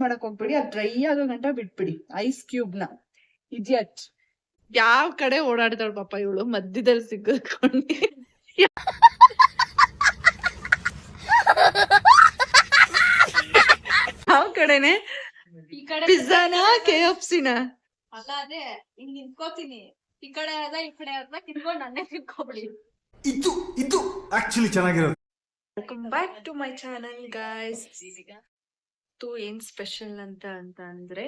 ಮಾಡಕ್ ಹೋಗ್ಬೇಡಿ, ಅದು ಡ್ರೈ ಆಗೋ ಗಂಟ ಬಿಟ್ಬಿಡಿ ಐಸ್ ಕ್ಯೂಬ್ ನ. ಇಡಿಯಟ್. ಯಾವ ಕಡೆ ಓಡಾಡ್ತಾಳ ಪಾಪ ಇವಳು, ಮಧ್ಯದಲ್ಲಿ ಸಿಕ್ಕೊಂಡು. ಯಾವ ಕಡೆನೆ? ಈ ಕಡೆ ಪಿಜ್ಜಾನ KFC ನ? ಅಲ್ಲ ಅದೇ ಹಿಂಗ್ ನಿಂತ್ಕೋತೀನಿ, ಈ ಕಡೆ ಅದ ಈ ಕಡೆ ಅದ ಕಿತ್ಕೊಂಡ್ ನನ್ನೇ ತಿನ್ಕೋಬಿಡಿ. ಇದು ಆಕ್ಚುಲಿ ಚೆನ್ನಾಗಿರೋದು. Welcome back to my channel guys. ಏನ್ ಸ್ಪೆಷಲ್ ಅಂತ ಅಂದ್ರೆ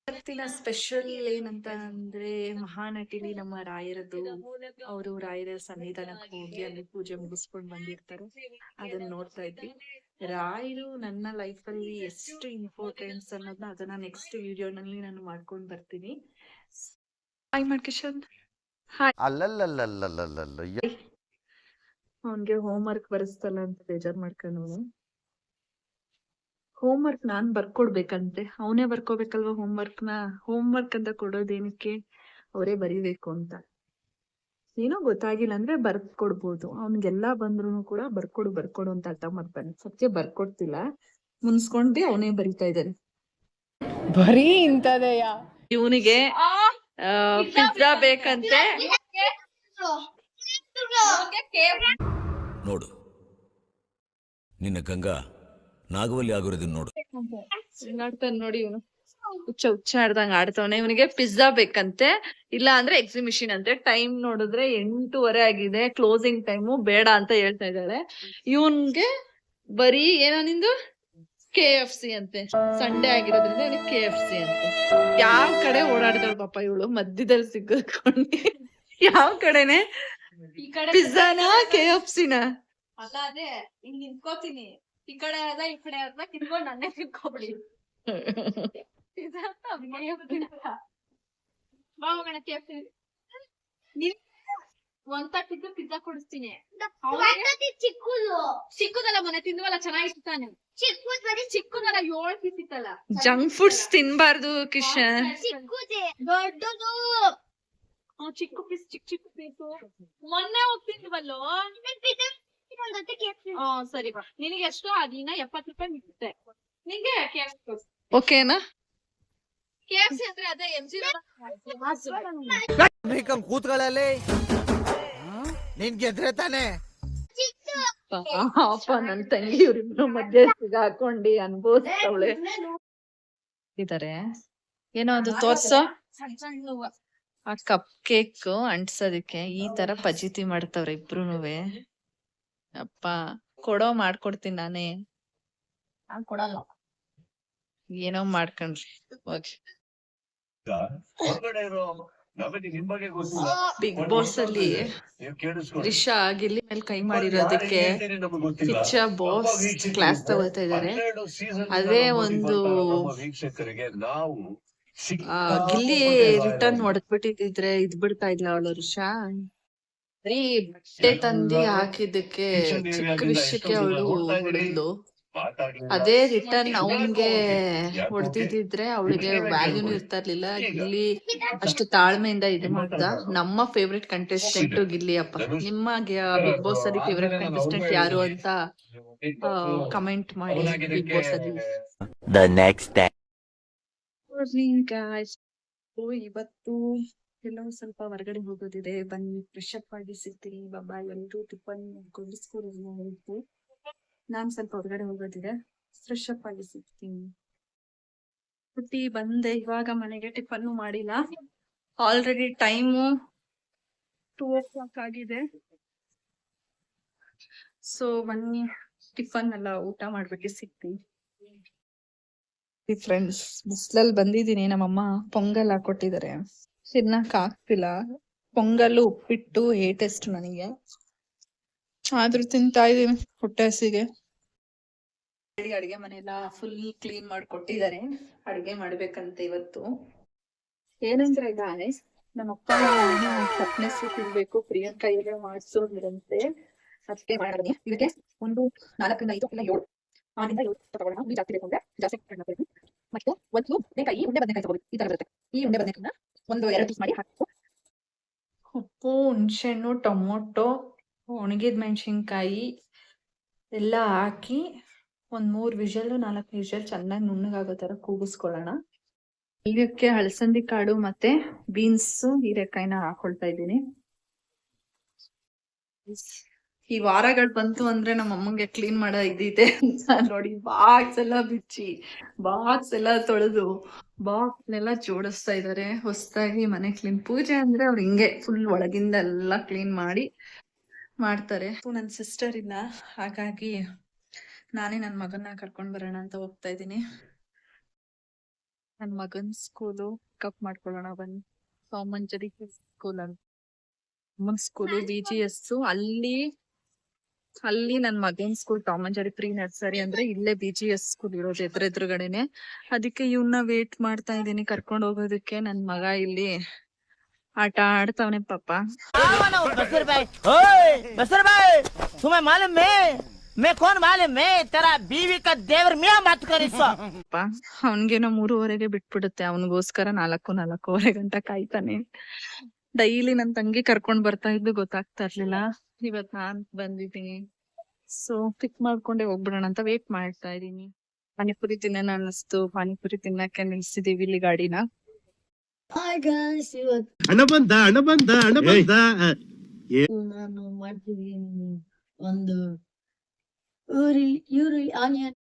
ಇವತ್ತಿನ ಸ್ಪೆಷಲ್ ಏನಂತ ಅಂದ್ರೆ ಮಹಾನಟಿಲಿ ನಮ್ಮ ರಾಯರದ್ದು. ಅವರು ರಾಯರ ಸನ್ನಿಧಾನಕ್ಕೆ ಹೋಗಿ ಅಲ್ಲಿ ಪೂಜೆ ಮುಗಿಸ್ಕೊಂಡ್ ಬಂದಿರ್ತಾರೆ, ಅದನ್ನ ನೋಡ್ತಾ ಇದ್ವಿ. ರಾಯರು ನನ್ನ ಲೈಫ್ ಅಲ್ಲಿ ಎಷ್ಟು ಇಂಪಾರ್ಟೆನ್ಸ್ ಅನ್ನೋದನ್ನ ಅದನ್ನ ನೆಕ್ಸ್ಟ್ ವಿಡಿಯೋನಲ್ಲಿ ನಾನು ಮಾಡ್ಕೊಂಡ್ ಬರ್ತೀನಿ. ಹಾಯ್ ಮಾಡ್ಕಿಶನ್. ಹಾಯ್. ಅವನ್ಗೆ ಹೋಮ್ ವರ್ಕ್ ಬರೆಸ್ತಲ್ಲ ಅಂತ ಬೇಜಾರ್ ಮಾಡ್ಕೊಂಡು ಹೋಮ್ ವರ್ಕ್ ನಾನ್ ಬರ್ಕೊಡ್ಬೇಕಂತೆ. ಅವನೇ ಬರ್ಕೋಬೇಕಲ್ವಾ ಹೋಮ್ ವರ್ಕ್ ಅಂತ ಕೊಡೋದೇನಕ್ಕೆ, ಅವರೇ ಬರಿಬೇಕು ಅಂತ. ಏನೋ ಗೊತ್ತಾಗಿಲ್ಲ ಅಂದ್ರೆ ಬರ್ಕೊಡ್ಬೋದು. ಅವ್ನಿಗೆಲ್ಲಾ ಬಂದ್ರು ಕೂಡ ಬರ್ಕೊಡು ಅಂತ ಅರ್ಥ ಮಾಡ್ತಾನೆ. ಸತ್ಯ ಬರ್ಕೊಡ್ತಿಲ್ಲ, ಮುನ್ಸ್ಕೊಂಡೆ ಅವನೇ ಬರಿತಾ ಇದ್ದಾನೆ. ಬರೀ ಇಂತದೆಯ ಇವನಿಗೆ ಪಿಜ್ಜಾ ಬೇಕಂತೆ. ನೋಡು ನಿನ್ನ ಗಂಗಾ ನಾಗವಲ್ಲಿ ಆಗಿರೋದನ್ನ ನೋಡು. ಆಡ್ತಾನೆ ನೋಡಿ ಇವನು, ಹುಚ್ಚ ಆಡ್ದಂಗ ಆಡ್ತಾವನೆ. ಇವನಿಗೆ ಪಿಜ್ಜಾ ಬೇಕಂತೆ, ಇಲ್ಲ ಅಂದ್ರೆ ಎಕ್ಸಿಬಿಷನ್ ಅಂತೆ. ಟೈಮ್ ನೋಡಿದ್ರೆ 8:30 ಆಗಿದೆ, ಕ್ಲೋಸಿಂಗ್ ಟೈಮು, ಬೇಡ ಅಂತ ಹೇಳ್ತಾ ಇದ್ದಾಳೆ. ಇವನ್ಗೆ ಬರೀ ಏನೋ ನಿಂದು KFC ಅಂತೆ. ಸಂಡೇ ಆಗಿರೋದ್ರಿಂದ ಇವನಿಗೆ KFC ಅಂತೆ. ಯಾವ ಕಡೆ ಓಡಾಡ್ತಾಳ ಪಾಪ ಇವಳು, ಮಧ್ಯದಲ್ಲಿ ಸಿಕ್ಕೊಂಡು. ಯಾವ ಕಡೆನೆ? ಈ ಕಡೆ ಪಿಜ್ಜಾನ KFC ನ? ಅಲ್ಲ ಅದೇ ಹಿಂಗ್ ನಿಂತ್ಕೋತೀನಿ, ಈ ಕಡೆ ಅದ ಈ ಕಡೆ ಅದ ಕಿತ್ಕೊಂಡ್ ನನ್ನೇ ತಿನ್ಕೋಬಿಡಿ. ಹೋಗೋಣ KFC. ಒಂದ್ ತಟ್ಟಿದ್ದು ಪಿಜ್ಜಾ ಕೊಡಿಸ್ತೀನಿ. ಚಿಕ್ಕದಲ್ಲ, ಮೊನ್ನೆ ತಿಂದ್ವಲ್ಲ ಚೆನ್ನಾಗಿತ್ತು ತಾನೆ. ಚಿಕ್ಕದಲ್ಲ 7 ಪೀಸ್ ಇತ್ತಲ್ಲ. ಜಂಕ್ ಫುಡ್ಸ್ ತಿನ್ಬಾರ್ದು ಕಿಶನ್. ದೊಡ್ಡದು ಚಿಕ್ಕ ಪೀಸ್, ಚಿಕ್ಕ ಪೀಸು ಮೊನ್ನೆ ಹೋಗ್ತಿದ್ವಲ್ಲೋ. ಸರಿ, ನಿನಗೆ ಎಷ್ಟು? ಅದಿನ 70 ರೂಪಾಯಿ ಮಿಗುತ್ತೆ ನಿಂಗೆ. ಓಕೆನಾ? KFC ಅಂದ್ರೆ ಅದೇ MG ಕೂತ್ಗಳಲ್ಲಿ ನೀನ್ ಗೆದ್ರೆ ತಾನೆ. ಪಾಪ ನನ್ ತಂಗಿ ಇವ್ರಿಬ್ರು ಮಧ್ಯೆ ಸಿಗಾಕೊಂಡಿ ಅನ್ಬೋಸ್ತವಳೆ ಇದಾರೆ. ಏನೋ ಅದು ತೋರ್ಸೋ. ಆ ಕಪ್ ಕೇಕ್ ಅಂಟ್ಸೋದಕ್ಕೆ ಈ ತರ ಪಜಿತಿ ಮಾಡ್ತವ್ರೆ ಇಬ್ರುನುವೆ. ಅಪ್ಪ ಕೊಡೋ, ಮಾಡ್ಕೊಡ್ತೀನಿ ನಾನೇ. ನಾನ್ ಕೊಡಲ್ಲ. ಏನೋ ಮಾಡ್ಕೊಂಡ್ರಿ ಹೋಗಿ. ಬಿಗ್ ಬಾಸ್ ಅಲ್ಲಿ ರಿಷಾ ಗಿಲ್ಲಿ ಮೇಲೆ ಕೈ ಮಾಡಿರೋದಕ್ಕೆ ಕಿಚ್ಚ ಬಾಸ್ ಕ್ಲಾಸ್ ತಗೋತಾ ಇದಾರೆ. ಅದೇ ಒಂದು ಗಿಲ್ಲಿ ರಿಟರ್ನ್ ಹೊಡೆದ್ಬಿಟ್ಟಿದ್ರೆ ಇದ್ ಬಿಡ್ತಾ ಇದ್ಲ ಅವಳು ರಿಷಾ. ಬರೀ ಬಟ್ಟೆ ತಂದಿ ಹಾಕಿದ್ದಕ್ಕೆ ಚಿಕ್ಕ ವಿಷಯಕ್ಕೆ ಅವಳು ಹೊಡೆದ್ಲು. ಅದೇ ರಿಟರ್ನ್ ಅವನ್ಗೆ ಹೊಡೆದಿದ್ರೆ ಅವಳಿಗೆ ವ್ಯಾಲ್ಯೂನು ಇರ್ತಾ ಇರ್ಲಿಲ್ಲ. ಗಿಲ್ಲಿ ಅಷ್ಟು ತಾಳ್ಮೆಯಿಂದ ಇದು ಮಾಡ್ದ. ನಮ್ಮ ಫೇವ್ರೆಟ್ ಕಂಟೆಸ್ಟೆಂಟ್ ಗಿಲ್ಲಿ ಅಪ್ಪ. ನಿಮ್ಮ ಬಿಗ್ ಬಾಸ್ ಅಲ್ಲಿ ಫೇವ್ರೆಟ್ ಕಂಟೆಸ್ಟೆಂಟ್ ಯಾರು ಅಂತ ಕಮೆಂಟ್ ಮಾಡಿ. ಬಿಗ್ ಬಾಸ್ ಅಲ್ಲಿ ಇವತ್ತು ಎಲ್ಲೋ ಸ್ವಲ್ಪ ಹೊರಗಡೆ ಹೋಗೋದಿದೆ, ಬನ್ನಿ ಫ್ರೆಶ್ ಅಪ್ ಆಗಿ ಸಿಗ್ತೀನಿ. ಬಾಬಾ ಎಲ್ರು ಟಿಫನ್ ಹೋಯ್ತು. ನಾನ್ ಸ್ವಲ್ಪ ಹೊರಗಡೆ ಹೋಗೋದಿದೆ, ಫ್ರೆಶ್ ಅಪ್ ಆಗಿ ಸಿಗ್ತೀನಿ. ಹುಟ್ಟಿ ಬಂದೆ ಇವಾಗ ಮನೆಗೆ, ಟಿಫನ್ ಮಾಡಿಲ್ಲ. ಆಲ್ರೆಡಿ ಟೈಮು 2:00 ಆಗಿದೆ. ಸೊ ಬನ್ನಿ ಟಿಫನ್ ಎಲ್ಲ ಊಟ ಮಾಡ್ಬಿಟ್ಟು ಸಿಗ್ತೀನಿ. ಫ್ರೆಂಡ್ಸ್, ಬಿಸ್ಲಲ್ಲಿ ಬಂದಿದ್ದೀನಿ. ನಮ್ಮಮ್ಮ ಪೊಂಗಲ್ ಹಾಕೊಟ್ಟಿದ್ದಾರೆ, ತಿನ್ನಕ್ ಆಗ್ತಿಲ್ಲ. ಪೊಂಗಲ್ ಉಪ್ಪಿಟ್ಟು ಟೇಸ್ಟ್ ನನಗೆ, ಆದ್ರೂ ತಿಂತಾ ಇದೀನಿ ಹೊಟ್ಟೆ ಹಸಿಗೆ. ಅಡಿಗೆ ಮನೆಯೆಲ್ಲ ಫುಲ್ ಕ್ಲೀನ್ ಮಾಡ್ಕೊಟ್ಟಿದ್ದಾರೆ. ಅಡಿಗೆ ಮಾಡ್ಬೇಕಂತ ಇವತ್ತು. ಏನಂದ್ರೆ ಗಾಯ್ಸ್, ನಮ್ಮಪ್ಪ ಸಪ್ಪನೆ ಸೂಪ್ ಇರ್ಬೇಕು, ಪ್ರಿಯಾಂಕಾ ಈಗ ಮಾಡ್ಸೋದ್ರಂತೆ. ಅದಕ್ಕೆ ಮಾಡೋಣ. ಇದಕ್ಕೆ ಒಂದು 4 ರಿಂದ 5 ಇಲ್ಲ 7 ಆನಿಂದ 7 ತಗೊಳ್ಳೋಣ. ನೀವು ಜಾಸ್ತಿ ಬೇಕು ಅಂದ್ರೆ ಜಾಸ್ತಿ ಮಾಡ್ಕೊಳ್ಳಿ. ಮತ್ತೆ ಒಂದು ಬದನೆಕಾಯಿ, ಉಂಡೆ ಬದನೆಕಾಯಿ ತಗೊಳ್ಳಿ. ಈ ತರ ಬರುತ್ತೆ. ಈ ಉಂಡೆ ಬದನೆಕಾಯಿನ ಒಂದು 2 ಪೀಸ್ ಮಾಡಿ ಹಾಕು. ಉಪ್ಪು, ಹುಣಸೆಹಣ್ಣು, ಟೊಮೊಟೊ, ಒಣಗಿದ ಮೆಣಸಿನ್ಕಾಯಿ ಎಲ್ಲ ಹಾಕಿ ಒಂದ್ 3 ವಿಷಲ್ 4 ವಿಷಲ್ ಚೆನ್ನಾಗಿ ನುಣ್ಣಗಾಗೋ ತರ ಕೂಗಿಸ್ಕೊಳ್ಳೋಣ. ಇದಕ್ಕೆ ಹಲಸಂದಿ ಕಾಳು ಮತ್ತೆ ಬೀನ್ಸ್ ಹೀರೆಕಾಯಿನ ಹಾಕೊಳ್ತಾ ಇದ್ದೀನಿ. ಈ ವಾರಗಳು ಬಂತು ಅಂದ್ರೆ ನಮ್ಮ ಅಮ್ಮಂಗೆ ಕ್ಲೀನ್ ಮಾಡೋ ಇದಿದೆ ನೋಡಿ. ಬಾಕ್ಸ್ ಎಲ್ಲ ಬಿಚ್ಚಿ, ಬಾಕ್ಸ್ ಎಲ್ಲ ತೊಳೆದು, ಬಾಕ್ಸ್ ಎಲ್ಲ ಜೋಡಿಸ್ತಾ ಇದಾರೆ. ಹೊಸದಾಗಿ ಮನೆ ಕ್ಲೀನ್. ಪೂಜೆ ಅಂದ್ರೆ ಅವ್ರು ಹಿಂಗೆ ಫುಲ್ ಒಳಗಿಂದ ಎಲ್ಲ ಕ್ಲೀನ್ ಮಾಡಿ ಮಾಡ್ತಾರೆ. ನನ್ನ ಸಿಸ್ಟರ್ ಇಲ್ಲ, ಹಾಗಾಗಿ ನಾನೇ ನನ್ನ ಮಗನ್ನ ಕರ್ಕೊಂಡ್ ಬರೋಣ ಅಂತ ಹೋಗ್ತಾ ಇದ್ದೀನಿ. ನನ್ನ ಮಗನ್ ಸ್ಕೂಲು ಕಪ್ ಮಾಡ್ಕೊಳ್ಳೋಣ ಬನ್ನಿ. ಸಾಮಂಜರಿ ಸ್ಕೂಲ್ ಅಂತ ಸ್ಕೂಲು BGS. ಅಲ್ಲಿ ನನ್ ಮಗನ್ ಸ್ಕೂಲ್ ಟಾಮಂಜರಿ ಪ್ರೀ ನರ್ಸರಿ ಅಂದ್ರೆ ಇಲ್ಲೇ BGS ಸ್ಕೂಲ್ ಇರೋದು ಎದುರುಗಡೆನೆ. ಅದಕ್ಕೆ ಇವನ್ನ ವೇಟ್ ಮಾಡ್ತಾ ಇದ್ದೀನಿ ಕರ್ಕೊಂಡ್ ಹೋಗೋದಕ್ಕೆ. ನನ್ ಮಗ ಇಲ್ಲಿ ಆಟ ಆಡ್ತಾವನೆ ಪಾಪ. तुम्हें मालूम है मैं कौन मालूम है तेरा बीवी का देवर मियां मत कर इसको ಅವನ್ಗೇನೋ 3:30ಗೆ ಬಿಟ್ಬಿಡುತ್ತೆ. ಅವನಿಗೋಸ್ಕರ 4:30 ಗಂಟ ಕಾಯ್ತಾನೆ. ಡೈಲಿ ನನ್ ತಂಗಿ ಕರ್ಕೊಂಡ್ ಬರ್ತಾ ಇದ್ದು ಗೊತ್ತಾಗ್ತಾ ಇರ್ಲಿಲ್ಲ. ಇವತ್ ನಾನ್ ಬಂದಿದ್ದೀನಿ, ಸೊ ಪಿಕ್ ಮಾಡ್ಕೊಂಡೆ ಹೋಗ್ಬಿಡೋಣ ಅಂತ ವೇಟ್ ಮಾಡ್ತಾ ಇದೀನಿ. ಪಾನಿಪುರಿ ತಿನ್ನೋಣ ಅನ್ನಿಸ್ತು, ಪಾನಿಪುರಿ ತಿನ್ನಕ್ಕೆ ನಿಲ್ಸಿದೀವಿ ಇಲ್ಲಿ ಗಾಡಿನ. ಹಾಯ್ ಗಾಯ್ಸ್, ಇವತ್ತು ಹಣ ಬಂದ ನಾನು ಮಾಡ್ತಿದ್ದೀನಿ ಒಂದು ಈರುಳ್ಳಿ onion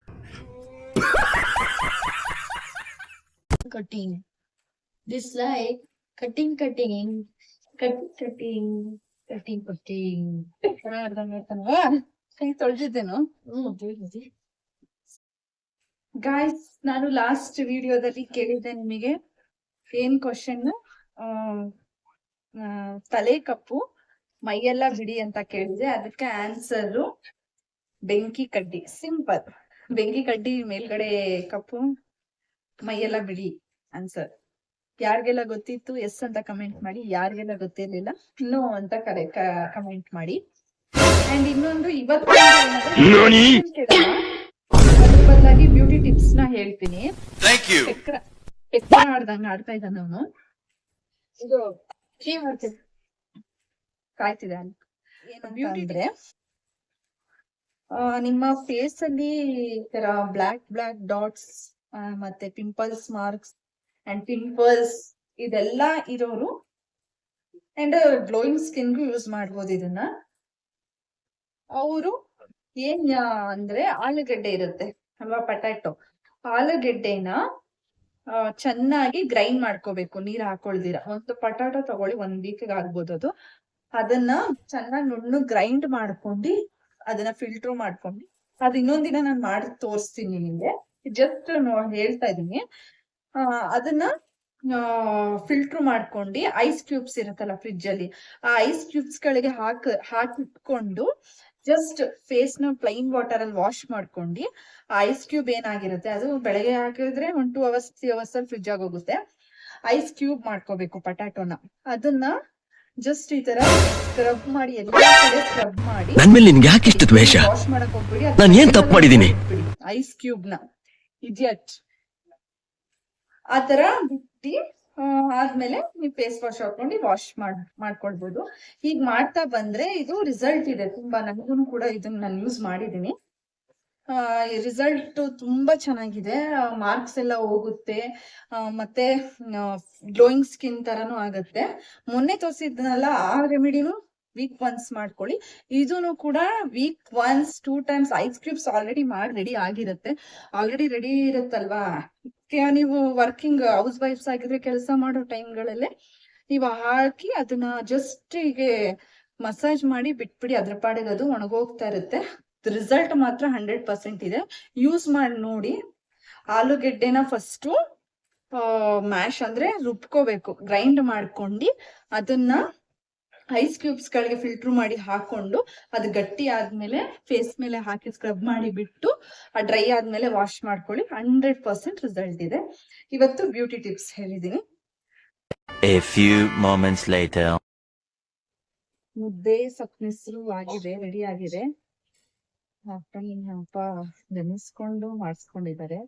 cutting. This like cutting ಕೈ ತೊಳ್ದಿದ್ದೇನು? ಗಾಯ್ಸ್, ನಾನು ಲಾಸ್ಟ್ ವಿಡಿಯೋದಲ್ಲಿ ಕೇಳಿದ್ದೆ ನಿಮಗೆ ಏನ್ ಕ್ವಶನ್, ತಲೆ ಕಪ್ಪು ಮೈಯೆಲ್ಲ ಬಿಡಿ ಅಂತ ಕೇಳಿದೆ. ಅದಕ್ಕೆ ಆನ್ಸರ್ ಬೆಂಕಿ ಕಡ್ಡಿ. ಸಿಂಪಲ್, ಬೆಂಕಿ ಕಡ್ಡಿ ಮೇಲ್ಗಡೆ ಕಪ್ಪು ಮೈಯೆಲ್ಲ ಬಿಡಿ ಆನ್ಸರ್. ಯಾರಿಗೆಲ್ಲ ಗೊತ್ತಿತ್ತು ಎಸ್ ಅಂತ ಕಮೆಂಟ್ ಮಾಡಿ, ಯಾರಿಗೆಲ್ಲ ಗೊತ್ತಿರ್ಲಿಲ್ಲ ನೋ ಅಂತ ಕಮೆಂಟ್ ಮಾಡಿ. ಅಂಡ್ ಇನ್ನೊಂದು ಇವತ್ತು ಅದ್ರ ಬದಲಾಗಿ ಬ್ಯೂಟಿ ಟಿಪ್ಸ್ ನ ಹೇಳ್ತೀನಿ. ಚಕ್ರ ಆಡ್ದಂಗ ಆಡ್ತಾ ಇದ್ದಾನ ಅವನು. ಇದು ಕಾಯ್ತಿದೆ ಏನಂದ್ರೆ, ನಿಮ್ಮ ಫೇಸ್ ಅಲ್ಲಿ ಈ ತರ ಬ್ಲಾಕ್ ಡಾಟ್ಸ್ ಮತ್ತೆ ಪಿಂಪಲ್ಸ್ ಮಾರ್ಕ್ಸ್ ಅಂಡ್ ಪಿಂಪಲ್ಸ್ ಇದೆಲ್ಲ ಇರೋರು ಅಂಡ್ ಗ್ಲೋಯಿಂಗ್ ಸ್ಕಿನ್ಗೂ ಯೂಸ್ ಮಾಡ್ಬೋದು ಇದನ್ನ. ಅವರು ಏನ್ ಅಂದ್ರೆ ಆಲೂಗಡ್ಡೆ ಇರುತ್ತೆ ಅಲ್ವಾ, ಪೊಟ್ಯಾಟೊ. ಆಲೂಗೆಡ್ಡೆನ ಚೆನ್ನಾಗಿ ಗ್ರೈಂಡ್ ಮಾಡ್ಕೋಬೇಕು, ನೀರ್ ಹಾಕೊಳ್ದಿರ. ಒಂದು ಪೊಟ್ಯಾಟೊ ತಗೊಳ್ಳಿ, 1 ವೀಕ್ ಆಗ್ಬೋದು ಅದು. ಅದನ್ನ ಚೆನ್ನಾಗಿ ನುಣ್ಣು ಗ್ರೈಂಡ್ ಮಾಡ್ಕೊಂಡು ಅದನ್ನ ಫಿಲ್ಟರ್ ಮಾಡ್ಕೊಂಡು, ಅದ್ ಇನ್ನೊಂದಿನ ನಾನು ಮಾಡಿ ತೋರಿಸ್ತೀನಿ ನಿಮ್ಗೆ. ಜಸ್ಟ್ ಹೇಳ್ತಾ ಇದೀನಿ. ಅದನ್ನ ಫಿಲ್ಟರ್ ಮಾಡ್ಕೊಂಡು ಐಸ್ ಕ್ಯೂಬ್ಸ್ ಇರುತ್ತಲ್ಲ ಫ್ರಿಡ್ಜ್ ಅಲ್ಲಿ, ಆ ಐಸ್ ಕ್ಯೂಬ್ಸ್ ಗಳಿಗೆ ಹಾಕಿಟ್ಕೊಂಡು ಜಸ್ಟ್ ಫೇಸ್ ನ ಪ್ಲೈನ್ ವಾಟರ್ ಅಲ್ಲಿ ವಾಶ್ ಮಾಡ್ಕೊಂಡು, ಆ ಐಸ್ ಕ್ಯೂಬ್ ಏನಾಗಿರುತ್ತೆ ಅದು ಬೆಳಗ್ಗೆ ಹಾಕಿದ್ರೆ 1 2 hours 3 hours ಅಲ್ಲಿ ಫ್ರಿಡ್ಜ್ ಆಗೋಗುತ್ತೆ. ಐಸ್ ಕ್ಯೂಬ್ ಮಾಡ್ಕೋಬೇಕು ಪೊಟ್ಯಾಟೋನ. ಅದನ್ನ ಜಸ್ಟ್ ಈ ತರ ಸ್ಕ್ರಬ್ ಮಾಡಿ, ಎಲ್ಲಾ ಕಡೆ ಸ್ಕ್ರಬ್ ಮಾಡಿ. ನನ್ ಮೇಲೆ ನಿನ್ಗೆ ಯಾಕೆ ಇಷ್ಟು ದ್ವೇಷ? ವಾಶ್ ಮಾಡಕ್ ಹೋಗ್ಬಿಡಿ. ನಾನು ಏನ್ ತಪ್ಪು ಮಾಡಿದೀನಿ? ಐಸ್ ಕ್ಯೂಬ್ ನ ಇಡಿಯಟ್ ಆ ತರ ಬಿಟ್ಟು ಆದ್ಮೇಲೆ ನೀವು ಫೇಸ್ ವಾಶ್ ಹಾಕೊಂಡು ವಾಶ್ ಮಾಡ್ಕೊಳ್ಬಹುದು. ಹೀಗ್ ಮಾಡ್ತಾ ಬಂದ್ರೆ ಇದು ರಿಸಲ್ಟ್ ಇದೆ ತುಂಬಾ. ನನಗೂ ಕೂಡ ಇದನ್ನ ನಾನು ಯೂಸ್ ಮಾಡಿದೀನಿ. ರಿಸಲ್ಟ್ ತುಂಬಾ ಚೆನ್ನಾಗಿದೆ. ಮಾರ್ಕ್ಸ್ ಎಲ್ಲ ಹೋಗುತ್ತೆ, ಮತ್ತೆ ಗ್ಲೋಯಿಂಗ್ ಸ್ಕಿನ್ ತರಾನು ಆಗತ್ತೆ. ಮೊನ್ನೆ ತೋರಿಸಿದ್ನಲ್ಲ ಆ ರೆಮಿಡಿನು ವೀಕ್ ಒನ್ಸ್ ಮಾಡ್ಕೊಳ್ಳಿ. ಇದೂನು ಕೂಡ week once 2 times. Ice cubes already ready ಆಗಿರುತ್ತೆ, ಆಲ್ರೆಡಿ ರೆಡಿ ಇರುತ್ತಲ್ವಾ. ನೀವು ವರ್ಕಿಂಗ್ ಹೌಸ್ ವೈಫ್ಸ್ ಆಗಿದ್ರೆ ಕೆಲಸ ಮಾಡೋ ಟೈಮ್ಗಳಲ್ಲೇ ನೀವು ಹಾಕಿ ಅದನ್ನ ಜಸ್ಟ್ ಹೀಗೆ ಮಸಾಜ್ ಮಾಡಿ ಬಿಟ್ಬಿಡಿ. ಅದ್ರ ಪಾಡಿಗೆ ಅದು ಒಣಗೋಗ್ತಾ ಇರುತ್ತೆ. ರಿಸಲ್ಟ್ ಮಾತ್ರ 100% ಇದೆ. ಯೂಸ್ ಮಾಡಿ ನೋಡಿ. ಆಲೂಗೆಡ್ಡೆನ ಫಸ್ಟ್ ಮ್ಯಾಶ್ ಅಂದ್ರೆ ರುಬ್ಕೋಬೇಕು, ಗ್ರೈಂಡ್ ಮಾಡ್ಕೊಂಡು ಅದನ್ನ ಐಸ್ ಕ್ಯೂಬ್ಸ್ ಗಳಿಗೆ ಫಿಲ್ಟರ್ ಮಾಡಿ ಹಾಕೊಂಡು, ಅದು ಗಟ್ಟಿ ಆದ್ಮೇಲೆ ಫೇಸ್ ಮೇಲೆ ಹಾಕಿ ಸ್ಕ್ರಬ್ ಮಾಡಿ ಬಿಟ್ಟು, ಆ ಡ್ರೈ ಆದ್ಮೇಲೆ ವಾಶ್ ಮಾಡ್ಕೊಳ್ಳಿ. 100% ರಿಸಲ್ಟ್ ಇದೆ. ಇವತ್ತು ಬ್ಯೂಟಿ ಟಿಪ್ಸ್ ಹೇಳಿದೀನಿ. A few moments later. ಮುದ್ದೆ ಸೊಪ್ಪು ಆಗಿದೆ, ರೆಡಿ ಆಗಿದೆ. ಅಪ್ಪ ನೆನೆಸ್ಕೊಂಡು ಮಾಡಿಸ್ಕೊಂಡಿದ್ದಾರೆ.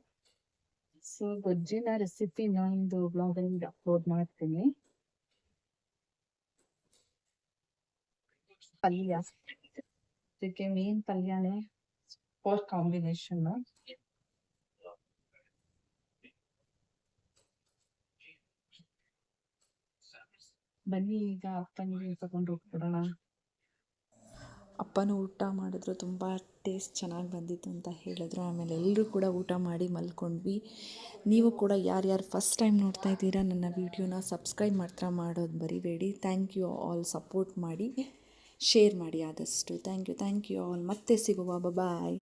ಸೊ ಗೊಜ್ಜಿನ ರೆಸಿಪಿ ಇನ್ನೊಂದು ಬ್ಲಾಗ್ ಅಲ್ಲಿ ಅಪ್ಲೋಡ್ ಮಾಡ್ತೀನಿ. ಪಲ್ಯ, ಅದಕ್ಕೆ ಮೀನ್ ಪಲ್ಯನೇ ಸೂಪರ್ ಕಾಂಬಿನೇಷನ್. ಬನ್ನಿ ಈಗ ಅಪ್ಪನಿಗೆ ತಗೊಂಡು ಹೋಗ್ಬಿಡೋಣ. ಅಪ್ಪನೂ ಊಟ ಮಾಡಿದ್ರು, ತುಂಬ ಟೇಸ್ಟ್ ಚೆನ್ನಾಗಿ ಬಂದಿತ್ತು ಅಂತ ಹೇಳಿದ್ರು. ಆಮೇಲೆ ಎಲ್ಲರೂ ಕೂಡ ಊಟ ಮಾಡಿ ಮಲ್ಕೊಂಡ್ವಿ. ನೀವು ಕೂಡ ಯಾರ್ಯಾರು ಫಸ್ಟ್ ಟೈಮ್ ನೋಡ್ತಾ ಇದ್ದೀರಾ ನನ್ನ ವೀಡಿಯೋನ ಸಬ್ಸ್ಕ್ರೈಬ್ ಮಾತ್ರ ಮಾಡೋದು ಮರಿಬೇಡಿ. ಥ್ಯಾಂಕ್ ಯು ಆಲ್, ಸಪೋರ್ಟ್ ಮಾಡಿ, ಶೇರ್ ಮಾಡಿ ಆದಷ್ಟು. Thank you all. ಮತ್ತೆ ಸಿಗುವ. ಬಾಯ್.